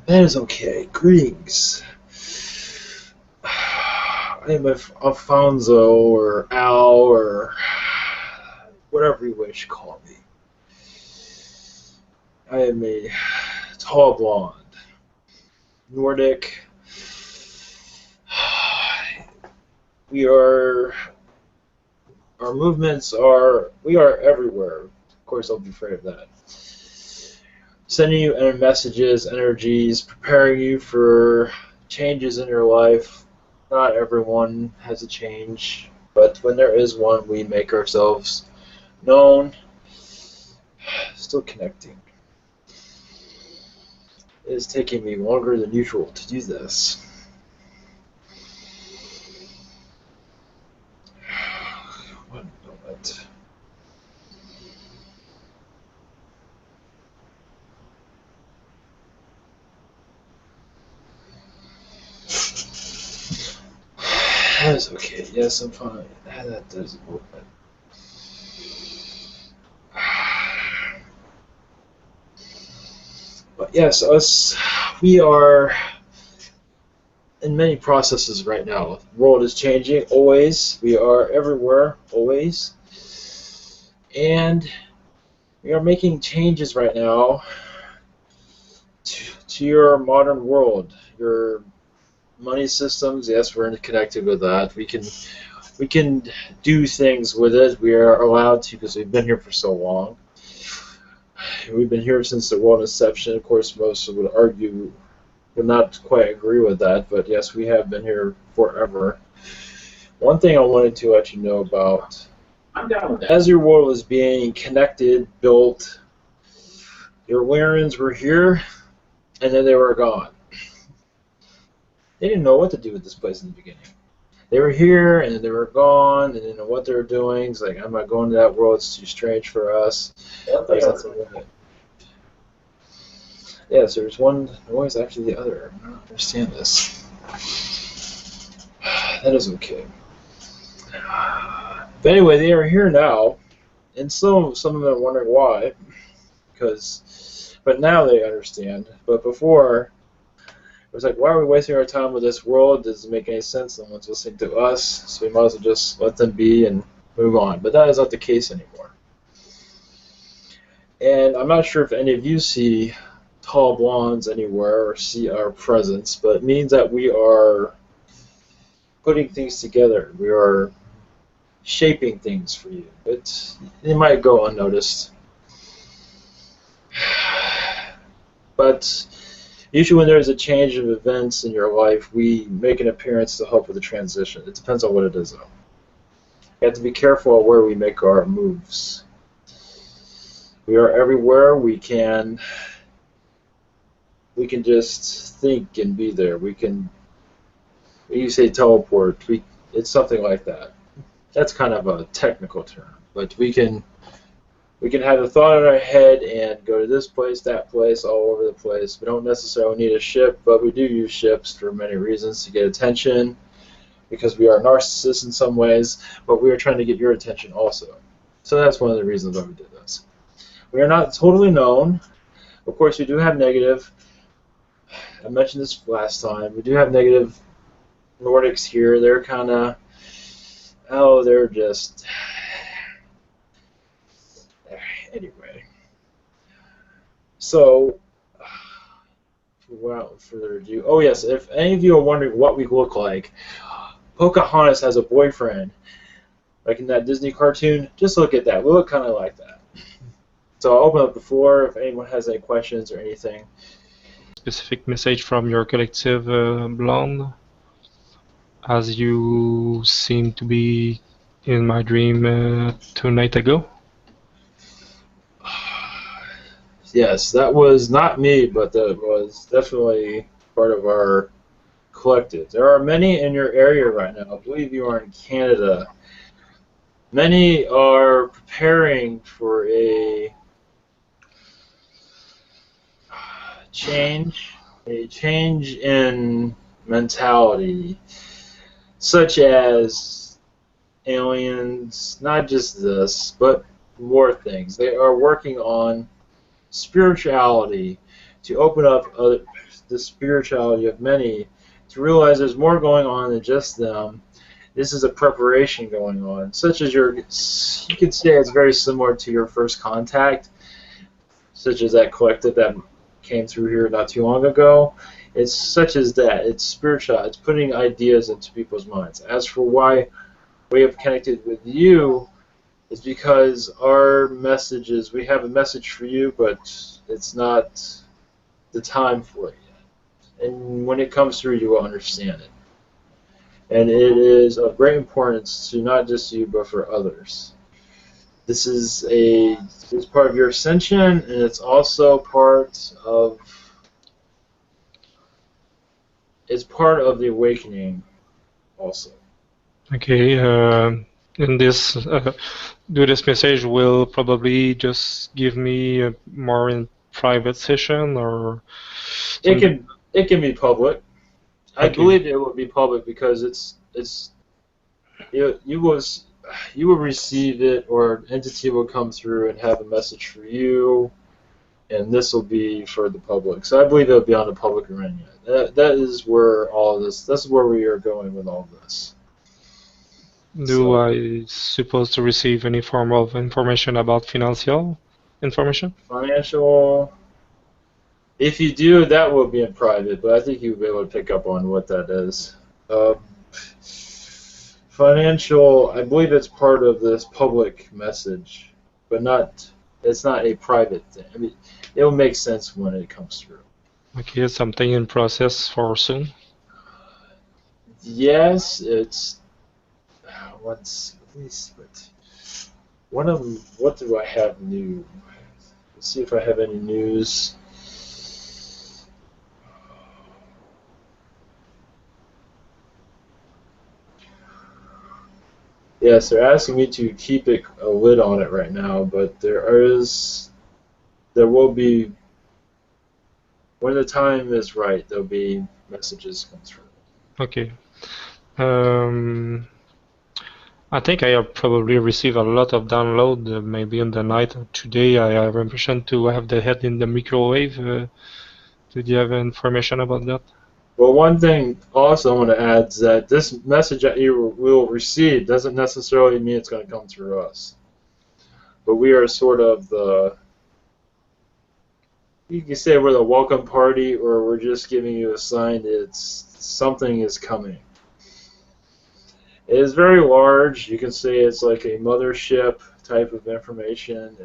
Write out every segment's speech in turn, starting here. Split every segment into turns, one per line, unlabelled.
That is okay. Greetings. I am Alfonso or Al or whatever you wish to call me. I am a tall blonde, Nordic. We are. Our movements are. We are everywhere. Of course, I'll be afraid of that. Sending you messages, energies, preparing you for changes in your life. Not everyone has a change, but when there is one, we make ourselves known. Still connecting. It is taking me longer than usual to do this. One moment. That is okay. Yes, I'm fine. That does a movement. But yes, we are in many processes right now. The world is changing always. We are everywhere always. And we are making changes right now to your modern world. Your money systems, yes, we're connected with that. We can do things with it. We are allowed to because we've been here for so long. We've been here since the world inception. Of course, most would argue, would not quite agree with that, but yes, we have been here forever. One thing I wanted to let you know about,
I'm down with that.
as your world was being connected, built, your Warrens were here, and then they were gone. They didn't know what to do with this place in the beginning. They were here, and then they were gone, and they didn't know what they were doing. It's like, I'm not going to that world. It's too strange for us. There's nothing in it. Yes, there's one noise after the other. I don't understand this. That is okay. But anyway, they are here now, and some of them are wondering why. But now they understand. But before, it was like, why are we wasting our time with this world? It doesn't make any sense. No one's listening to us, so we might as well just let them be and move on. But that is not the case anymore. And I'm not sure if any of you see tall blondes anywhere or see our presence, but it means that we are putting things together. We are shaping things for you. It might go unnoticed. But usually when there's a change of events in your life, we make an appearance to help with the transition. It depends on what it is, though. You have to be careful of where we make our moves. We are everywhere. We can just think and be there. When you say teleport, it's something like that. That's kind of a technical term, but we can have a thought in our head and go to this place, that place, all over the place. We don't necessarily need a ship, but we do use ships for many reasons, to get attention, because we are narcissists in some ways, but we are trying to get your attention also. So that's one of the reasons why we did this. We are not totally known. Of course, we do have negative. I mentioned this last time. We do have negative Nordics here. They're kind of, they're just, anyway. So, without further ado, oh yes, if any of you are wondering what we look like, Pocahontas has a boyfriend, like in that Disney cartoon. Just look at that. We look kind of like that. So I'll open up the floor if anyone has any questions or anything.
Specific message from your collective, Blond, as you seem to be in my dream 2 nights ago.
Yes, that was not me, but that was definitely part of our collective. There are many in your area right now. I believe you are in Canada. Many are preparing for a change in mentality, such as aliens, not just this, but more things. They are working on spirituality, to open up the spirituality of many, to realize there's more going on than just them. This is a preparation going on, such as you could say it's very similar to your first contact, such as that collective that came through here not too long ago. It's such as that. It's spiritual. It's putting ideas into people's minds. As for why we have connected with you, is because our messages, we have a message for you, but it's not the time for it yet. And when it comes through, you will understand it. And it is of great importance to not just you, but for others. This is part of your ascension, and it's also part of the awakening, also.
Okay. In this, this message will probably just give me a more in private session, or
it can be public. I
Okay.
believe it will be public because you will receive it, or an entity will come through and have a message for you, and this will be for the public. So I believe it'll be on the public arena. That is where all of this. That's where we are going with all this.
Do I supposed to receive any form of information about financial information?
Financial. If you do, that will be in private, but I think you'll be able to pick up on what that is. Financial, I believe it's part of this public message, but it's not a private thing. I mean, it will make sense when it comes through.
Okay, something in process for soon?
Yes, it's what do I have new? Let's see if I have any news. Yes, they're asking me to keep a lid on it right now, but there will be, when the time is right, there'll be messages come through.
Okay. I think I have probably received a lot of download, maybe in the night. Today I have impression to have the head in the microwave. Did you have information about that?
Well, one thing also I want to add is that this message that you will receive doesn't necessarily mean it's going to come through us. But we are sort of you can say we're the welcome party, or we're just giving you a sign that something is coming. It is very large. You can say it's like a mothership type of information.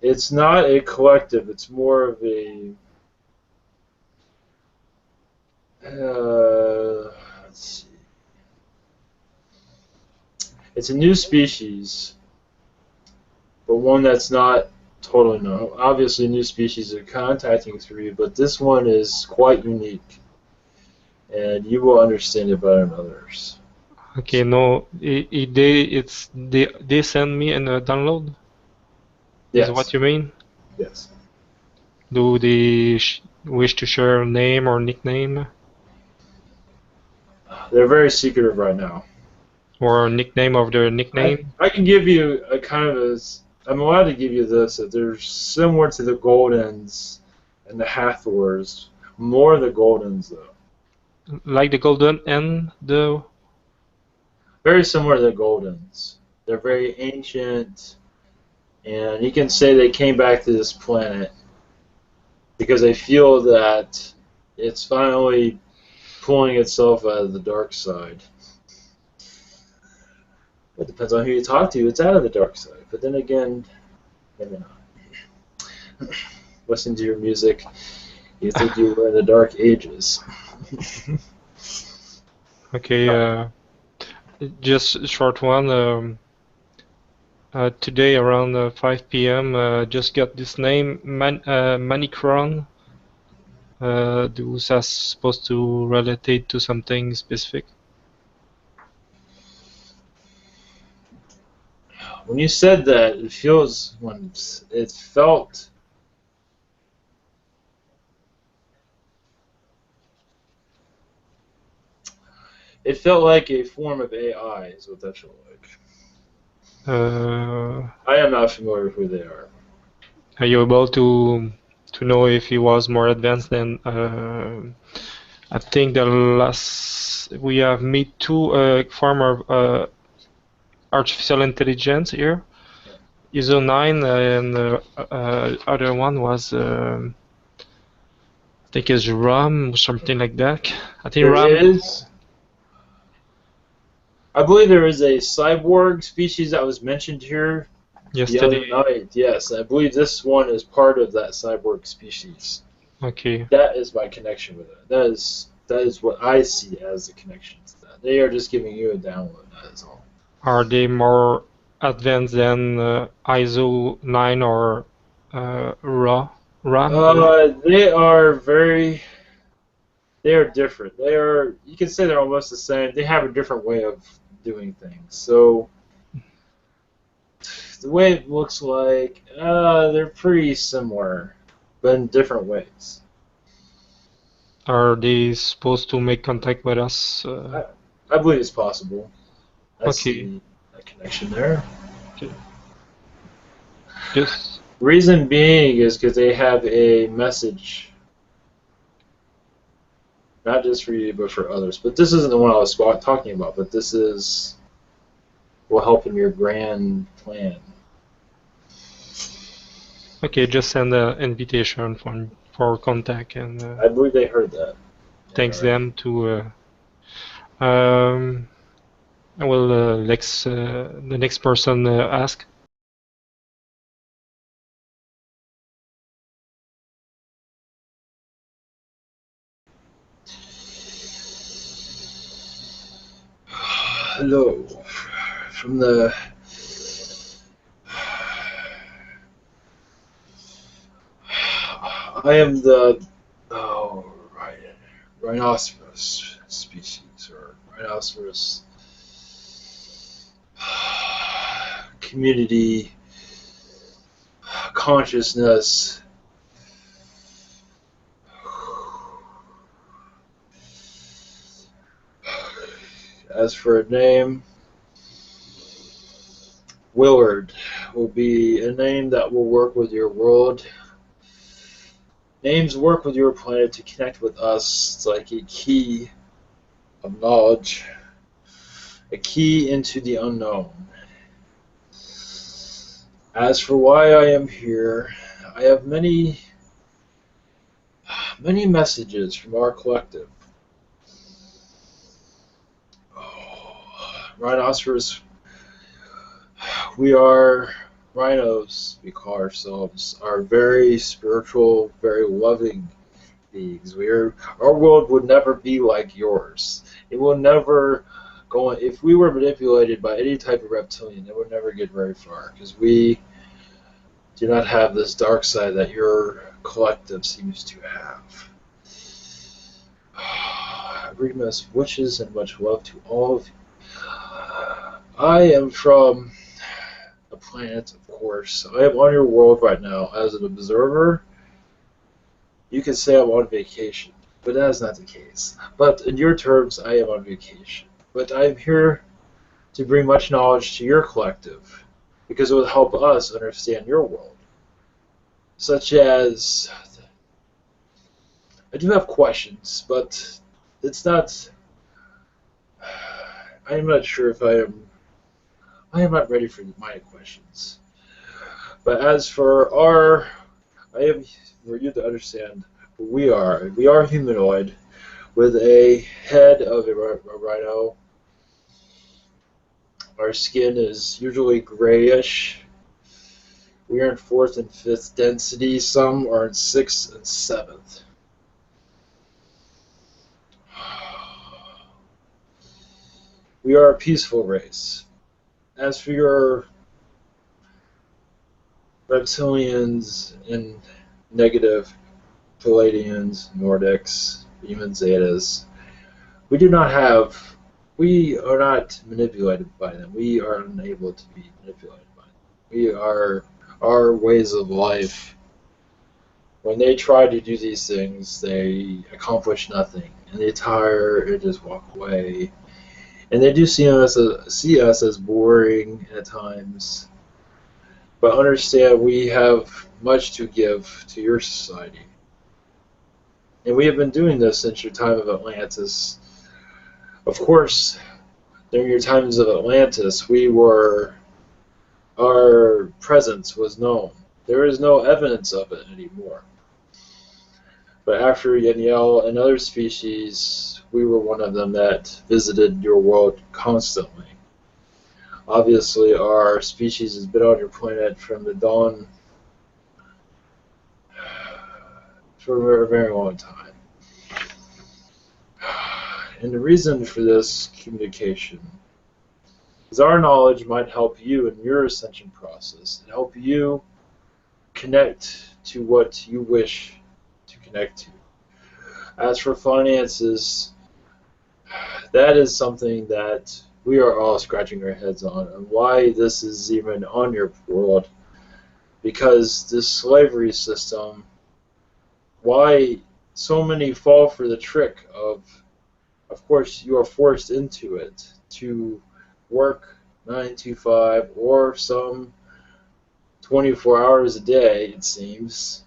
It's not a collective. It's more of a let's see. It's a new species, but one that's not totally known. Obviously, new species are contacting through you, but this one is quite unique, and you will understand it better than others.
Okay, no, they send me a download?
Yes.
Is what you mean?
Yes.
Do they wish to share a name or nickname?
They're very secretive right now.
Or nickname of their nickname?
I can give you a kind of I'm allowed to give you this, that they're similar to the Goldens and the Hathors. More the Goldens, though.
Like the Golden and the...
Very similar to the Goldens. They're very ancient, and you can say they came back to this planet because they feel that it's finally pulling itself out of the dark side. It depends on who you talk to. It's out of the dark side. But then again, maybe not. Listen to your music. You think you were in the dark ages.
Okay, just a short one. Today around 5 p.m. Just got this name, Manicron. Those are supposed to relate to something specific.
When you said that, it felt. It felt like a form of AI, is what that felt like. I am not familiar with who they are.
Are you able to to know if he was more advanced than. I think the last we have meet two former artificial intelligence here. ISO 9 and other one was I think is RAM or something like that. I think
There
RAM.
is. I believe there is a cyborg species that was mentioned here the other
Yesterday.
night. Yes, I believe this one is part of that cyborg species.
Okay.
That is my connection with it. That is what I see as the connection to that. They are just giving you a download. That is all.
Are they more advanced than ISO 9 or RAM?
They are very. They are different. They are. You can say they're almost the same. They have a different way of doing things. So the way it looks like, they're pretty similar, but in different ways.
Are they supposed to make contact with us?
I believe it's possible. I
Okay.
see a connection there.
Okay. Yes.
Reason being is because they have a message, not just for you, but for others. But this isn't the one I was talking about, but this will help in your grand plan.
Okay, just send an invitation for contact and
I believe they heard that.
thanks
Alright.
them to. I will the next person ask.
Hello, from the. I am the rhinoceros species or rhinoceros community consciousness. As for a name, Willard will be a name that will work with your world. Names work with your planet to connect with us. It's like a key of knowledge, a key into the unknown. As for why I am here, I have many messages from our collective. Rhinoceros, we are rhinos, we call ourselves, are very spiritual, very loving beings. Our world would never be like yours. It will never go on. If we were manipulated by any type of reptilian, it would never get very far, because we do not have this dark side that your collective seems to have. I bring best wishes and much love to all of you. I am from a planet, of course. I am on your world right now as an observer. You can say I'm on vacation, but that is not the case. But in your terms, I am on vacation. But I am here to bring much knowledge to your collective, because it will help us understand your world. Such as, I do have questions, but it's not, I am not sure if I am not ready for my questions. But as for I am for you to understand who we are. We are humanoid with a head of a rhino. Our skin is usually grayish. We are in 4th and 5th density. Some are in 6th and 7th. We are a peaceful race. As for your reptilians and negative Palladians, Nordics, even Zetas, we are not manipulated by them. We are unable to be manipulated by them. Our ways of life, when they try to do these things, they accomplish nothing. And they tire and just walk away. And they do see us as boring at times. But understand, we have much to give to your society. And we have been doing this since your time of Atlantis. Of course, during your times of Atlantis, our presence was known. There is no evidence of it anymore. But after Yeniel and other species, we were one of them that visited your world constantly. Obviously, our species has been on your planet from the dawn for a very long time. And the reason for this communication is our knowledge might help you in your ascension process and help you connect to what you wish to connect to. As for finances, that is something that we are all scratching our heads on, and why this is even on your world, because this slavery system, why so many fall for the trick of course you are forced into it to work 9 to 5 or some 24 hours a day, it seems,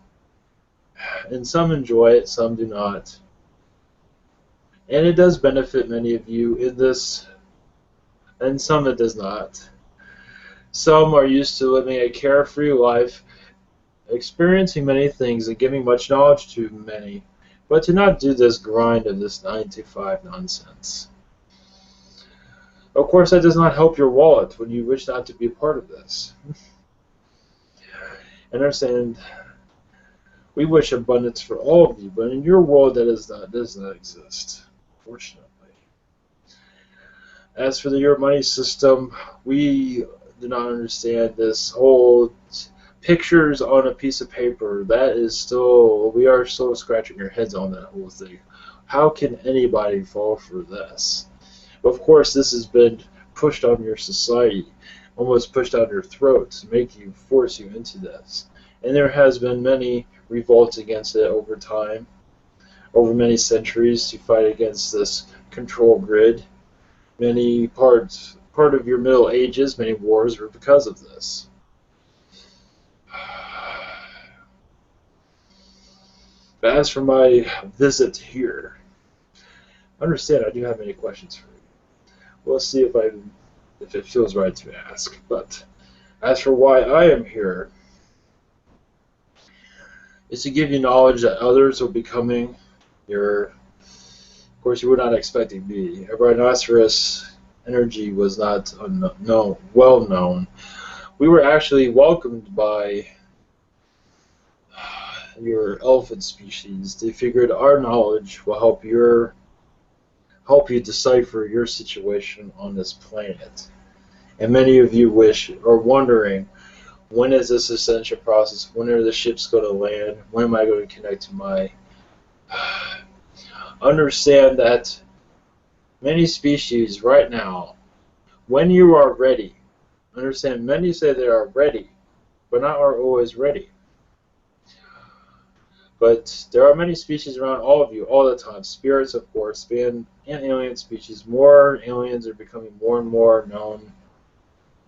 and some enjoy it, some do not. And it does benefit many of you in this, and some it does not. Some are used to living a carefree life, experiencing many things and giving much knowledge to many, but to not do this grind of this 9 to 5 nonsense. Of course, that does not help your wallet when you wish not to be a part of this. Understand, we wish abundance for all of you, but in your world that does not exist, fortunately. As for your money system, we do not understand this whole pictures on a piece of paper. That is still, we are still scratching our heads on that whole thing. How can anybody fall for this? Of course, this has been pushed on your society, almost pushed down your throat to force you into this. And there has been many revolts against it over time, over many centuries, to fight against this control grid. Many part of your Middle Ages, many wars were because of this. But as for my visit here, understand I do have many questions for you. We'll see if it feels right to ask. But as for why I am here, is to give you knowledge that others will be coming. Of course, you were not expecting me. Rhinoceros energy was not well known. We were actually welcomed by your elephant species. They figured our knowledge will help you decipher your situation on this planet. And many of you are wondering, when is this ascension process? When are the ships going to land? When am I going to connect to my... Understand that many species right now, when you are ready, understand many say they are ready, but not are always ready. But there are many species around all of you all the time. Spirits, of course, and alien species. More aliens are becoming more and more known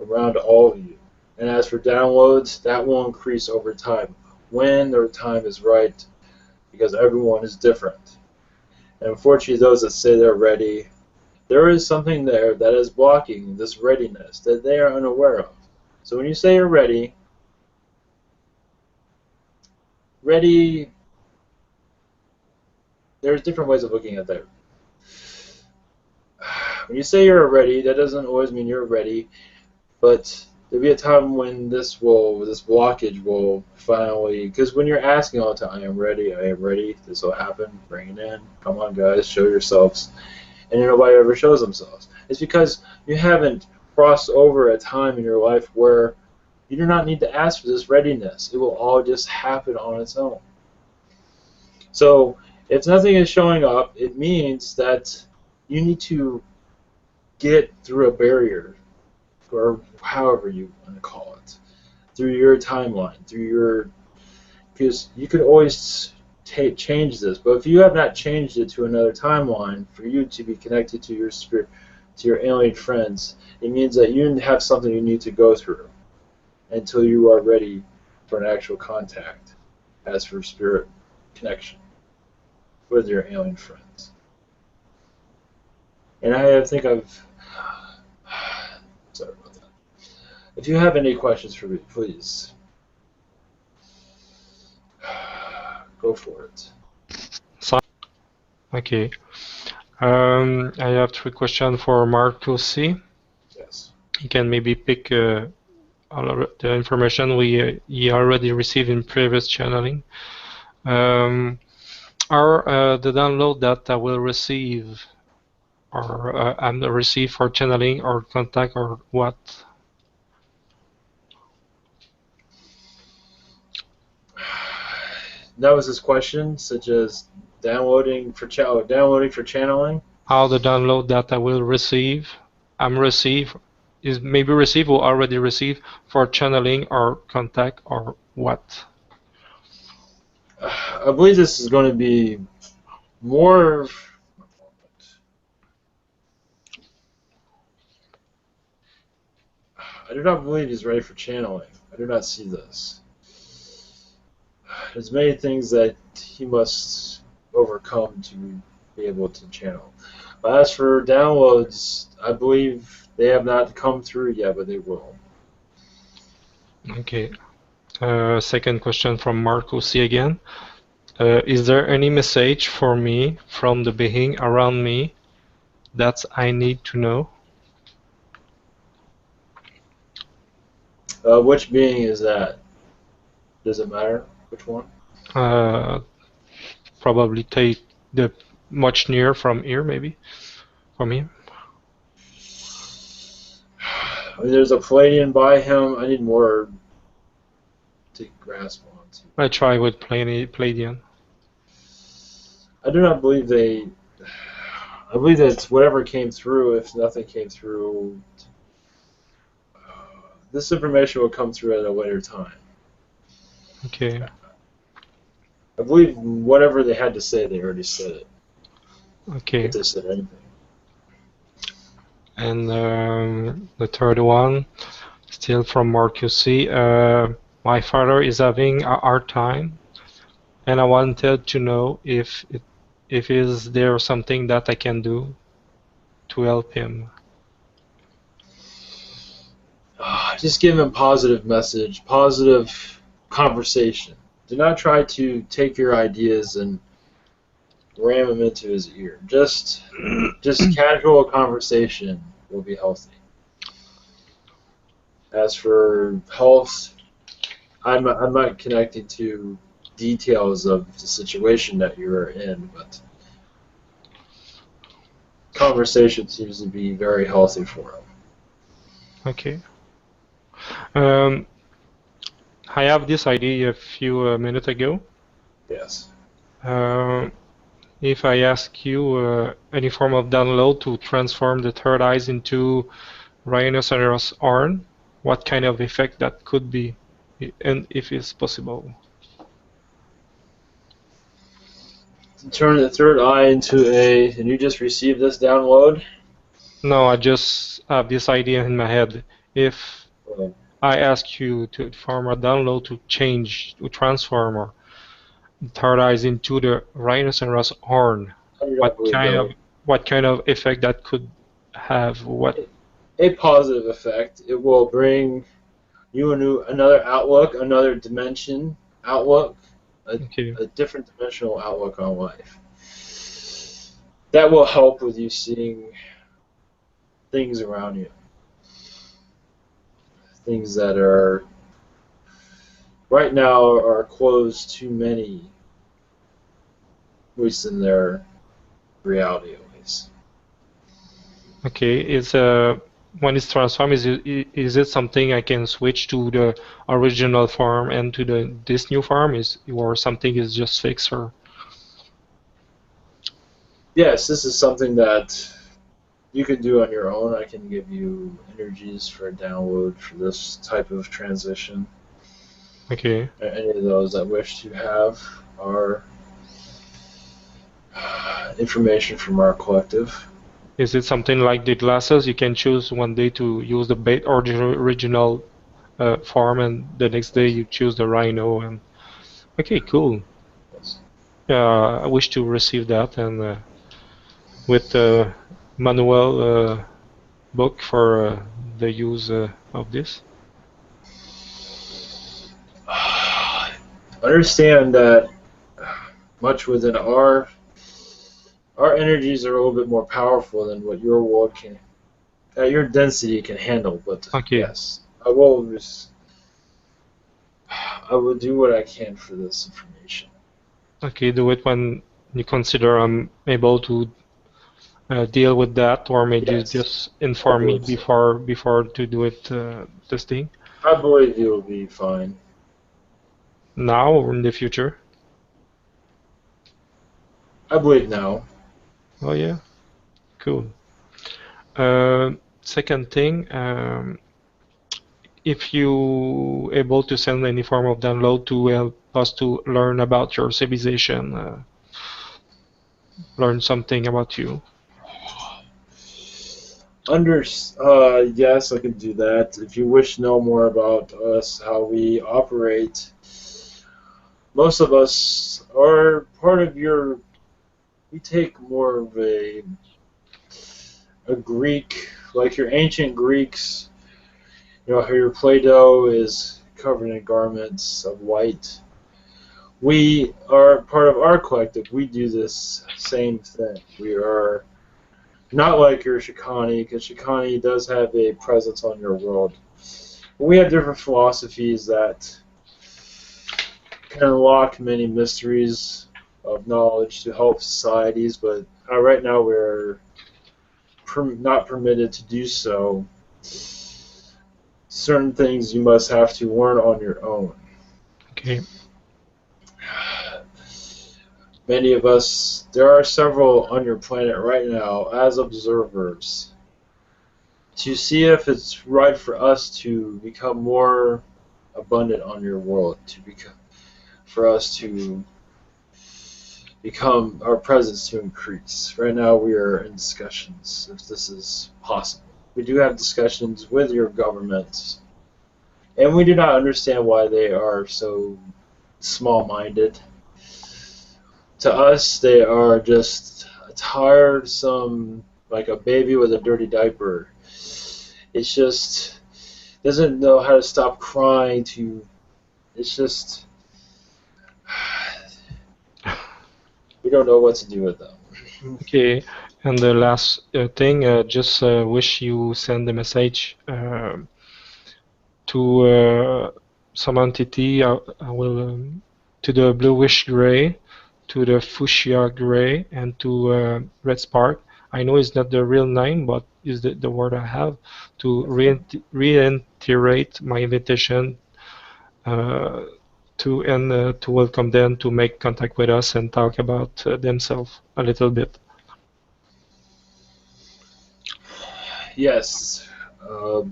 around all of you. And as for downloads, that will increase over time when their time is right, because everyone is different. And unfortunately, those that say they're ready, there is something there that is blocking this readiness that they are unaware of. So when you say you're ready, there's different ways of looking at that. When you say you're ready, that doesn't always mean you're ready, but there'll be a time when this blockage will finally, because when you're asking all the time, I am ready, this will happen, bring it in, come on guys, show yourselves, and nobody ever shows themselves. It's because you haven't crossed over a time in your life where you do not need to ask for this readiness. It will all just happen on its own. So if nothing is showing up, it means that you need to get through a barrier, or however you want to call it, through your timeline, because you could always change this, but if you have not changed it to another timeline for you to be connected to your spirit, to your alien friends, it means that you have something you need to go through until you are ready for an actual contact as for spirit connection with your alien friends. And I think I've. Sorry about that. If you have any questions for me, please go for it.
Okay. I have 3 questions for Marco C.
Yes.
He can maybe pick all of the information he already received in previous channeling. Are the download that I will receive, or I'm receive for channeling or contact or what?
That was his question, such as downloading for channeling.
How the download that I will receive, is maybe receive or already received for channeling or contact or what?
I believe this is going to be more. I do not believe he's ready for channeling. I do not see this. There's many things that he must overcome to be able to channel. But as for downloads, I believe they have not come through yet, but they will.
Okay. Second question from Marco C again. Is there any message for me from the being around me that I need to know?
Which being is that? Does it matter which one?
Probably take the much near from here, maybe from here.
I mean, there's a Palladian by him. I need more to grasp onto.
I try with Palladian.
I do not believe they. I believe that whatever came through. If nothing came through, this information will come through at a later time.
Okay.
I believe whatever they had to say, they already said it.
Okay.
If they said anything.
And the third one, still from Marcus C. My father is having a hard time, and I wanted to know if is there something that I can do to help him.
Just give him a positive message, positive conversation. Do not try to take your ideas and ram them into his ear. Just casual conversation will be healthy. As for health, I'm not connecting to details of the situation that you're in, but conversation seems to be very healthy for him.
Okay. I have this idea a few minutes ago.
Yes.
If I ask you any form of download to transform the third eyes into rhinoceros horn, what kind of effect that could be, and if it's possible?
To turn the third eye into and you just received this download?
No, I just have this idea in my head. If I ask you to form a download to transform or third eyes into the rhinoceros horn, what kind of effect that could have? What?
A positive effect. It will bring you another outlook, another dimension outlook, a different dimensional outlook on life. That will help with you seeing things around you. Things that are right now are closed to many, at least in their reality at least.
Okay, when it's transformed, is it something I can switch to the original form and to this new form, or something is just fixed? Or
yes, this is something that you can do on your own. I can give you energies for a download for this type of transition.
Okay.
Any of those that wish to have our information from our collective.
Is it something like the glasses? You can choose one day to use the bait or the original farm, and the next day you choose the Rhino. And okay, cool.
Yes.
I wish to receive that, and with the manual book for the use of this.
Understand that much within our energies are a little bit more powerful than what your world can, that your density can handle. But
Okay,
yes, I will do what I can for this information.
okay, do it when you consider I'm able to deal with that, or maybe you
Yes,
just
I
inform me
believe so.
before to do it this thing
I believe you will be fine.
now or in the future.
I believe now.
Oh yeah, cool. Second thing, if you able to send any form of download to help us to learn about your civilization, learn something about you.
Yes, I can do that. If you wish to know more about us, how we operate, most of us are part of your. We take more of a Greek, like your ancient Greeks. You know how your Play-Doh is covered in garments of white. We are part of our collective. We do this same thing. We are not like your Shikani, because Shikani does have a presence on your world. We have different philosophies that can unlock many mysteries of knowledge to help societies, but right now we're not permitted to do so. Certain things you must have to learn on your own.
Okay,
Many of us, there are several on your planet right now as observers to see if it's right for us to become more abundant on your world, for us to become our presence to increase. Right now, we are in discussions if this is possible. We do have discussions with your government, and we do not understand why they are so small-minded. To us, they are just a tiresome, like a baby with a dirty diaper. It's just doesn't know how to stop crying. It's just we don't know what to do with them.
okay. And the last thing, just wish you send a message to some entity. I will to the bluish gray, to the fuchsia gray, and to red spark. I know it's not the real name, but is the word I have to reiterate my invitation uh, to welcome them to make contact with us and talk about themselves a little bit.
Yes. Um,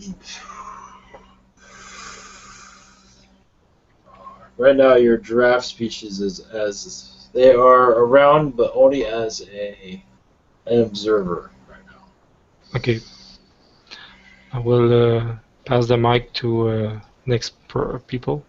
right now, your giraffe species is as they are around, but only as an observer right now.
Okay, I will pass the mic to next people.